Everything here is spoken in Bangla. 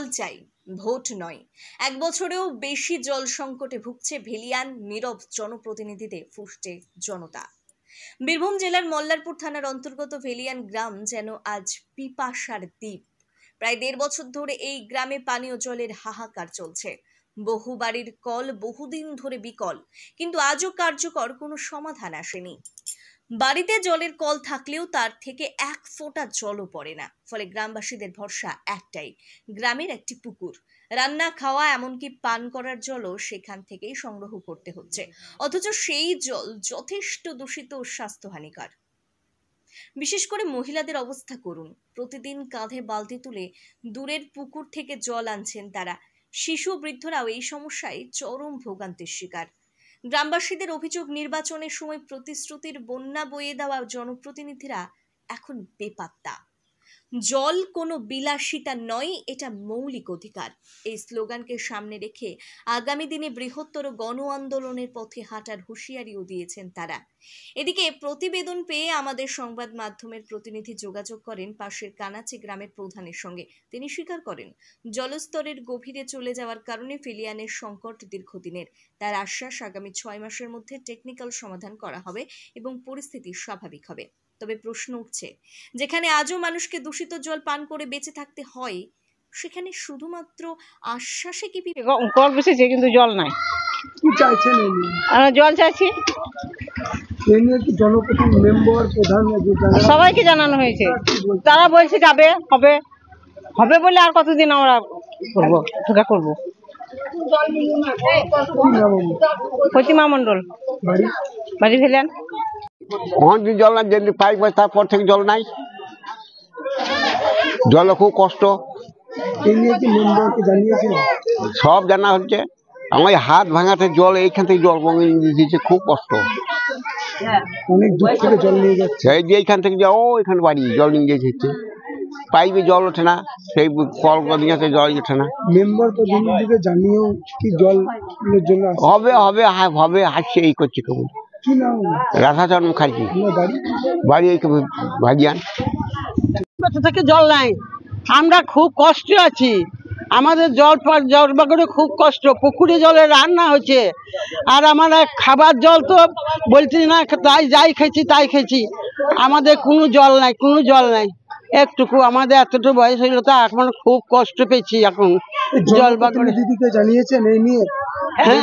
জল চাই, ভোট নয়। এক বছরেও বেশি জল সংকটে ভুগছে ভেলিয়ান, নীরব জনপ্রতিনিধিদের ফুঁসছে জনতা। বীরভূম জেলার মল্লারপুর থানার অন্তর্গত ভেলিয়ান গ্রাম যেন আজ পিপাসার দ্বীপ। প্রায় ১.৫ বছর ধরে এই গ্রামে পানীয় জলের হাহাকার চলছে। বহু বাড়ির কল বহুদিন ধরে বিকল, কিন্তু আজও কার্যকর কোনো সমাধান আসেনি। বাড়িতে জলের কল থাকলেও তার থেকে এক ফোঁটা জলও পড়ে না। ফলে গ্রামবাসীদের ভরসা একটাই, গ্রামের একটি পুকুর। রান্না, খাওয়া, এমনকি পান করার জলও সেখান থেকেই সংগ্রহ করতে হচ্ছে। অথচ সেই জল যথেষ্ট দূষিত ও স্বাস্থ্যহানিকর। বিশেষ করে মহিলাদের অবস্থা করুন। প্রতিদিন কাঁধে বালতি তুলে দূরের পুকুর থেকে জল আনছেন তারা। শিশু, বৃদ্ধরাও এই সমস্যায় চরম ভোগান্তির শিকার। গ্রামবাসীদের অভিযোগ, নির্বাচনের সময় প্রতিশ্রুতির বন্যা বয়ে দেওয়া জনপ্রতিনিধিরা এখন বেপাত্তা। জল কোনো বিলাসিতা নয়, এটা মৌলিক অধিকার। এই স্লোগানকে সামনে রেখে আগামী দিনে বৃহত্তর গণ আন্দোলনের পথে হাঁটার হুঁশিয়ারিও দিয়েছেন তারা। এদিকে প্রতিবেদন পেয়ে আমাদের সংবাদ মাধ্যমের প্রতিনিধি যোগাযোগ করেন পাশের কানাচি গ্রামের প্রধানের সঙ্গে। তিনি স্বীকার করেন, জলস্তরের গভীরে চলে যাওয়ার কারণে ভেলিয়ানের সংকট দীর্ঘদিনের। তার আশ্বাস, আগামী ৬ মাসের মধ্যে টেকনিক্যাল সমাধান করা হবে এবং পরিস্থিতি স্বাভাবিক হবে। তবে প্রশ্ন উঠছে, যেখানে আজও মানুষকে দূষিত জল পান করে বেঁচে থাকতে হয়, সেখানে শুধুমাত্র আশ্বাসে কি কল বসেছে কিন্তু জল নাই। কি চাইছেন? আমরা জল চাইছি। সবাইকে জানানো হয়েছে, তারা বলছে যাবে, হবে হবে বলে আর কতদিন আমরা করবো, ঠোকা করবো। প্রতিমা মন্ডল, বাড়ি ভেলিয়ান। অনেকদিন জল নাই, যেদিন পাইপ বসে তারপর থেকে জল নাই। জলে খুব কষ্ট, সব জানা হচ্ছে। আমার হাত ভাঙাতে জল, এইখান থেকে জল বঙ্গে দিচ্ছে, খুব কষ্ট। অনেক দূর থেকে জল নিয়ে যাচ্ছে, এই যে এইখান থেকে যাও, এখানে বাড়ি জল নিয়ে যাচ্ছে। পাইপে জল ওঠে না, সেই কল দিয়েছে জল ওঠে না। মেম্বার প্রতিনিধিকে জানিয়েও কি জল জন্য হবে হবে হবে হাসছে, এই করছে কেবল। কি নাম? রাধাচরণ মুখার্জি, বাড়ি এই ভাজিয়ান। থেকে জল নাই, আমরা খুব কষ্টে আছি। আমাদের জল করে খুব কষ্ট। পুকুরে জলে রান্না হচ্ছে, আর আমরা খাবার জল তো বলছি না, তাই যাই খেয়েছি তাই খেয়েছি। আমাদের কোনো জল নাই, কোনো জল নাই একটুকু। আমাদের এতটুকু বয়স হইল, তা এখন খুব কষ্ট পেয়েছি। এখন জল দিদিকে জানিয়েছেন এই নিয়ে? হ্যাঁ।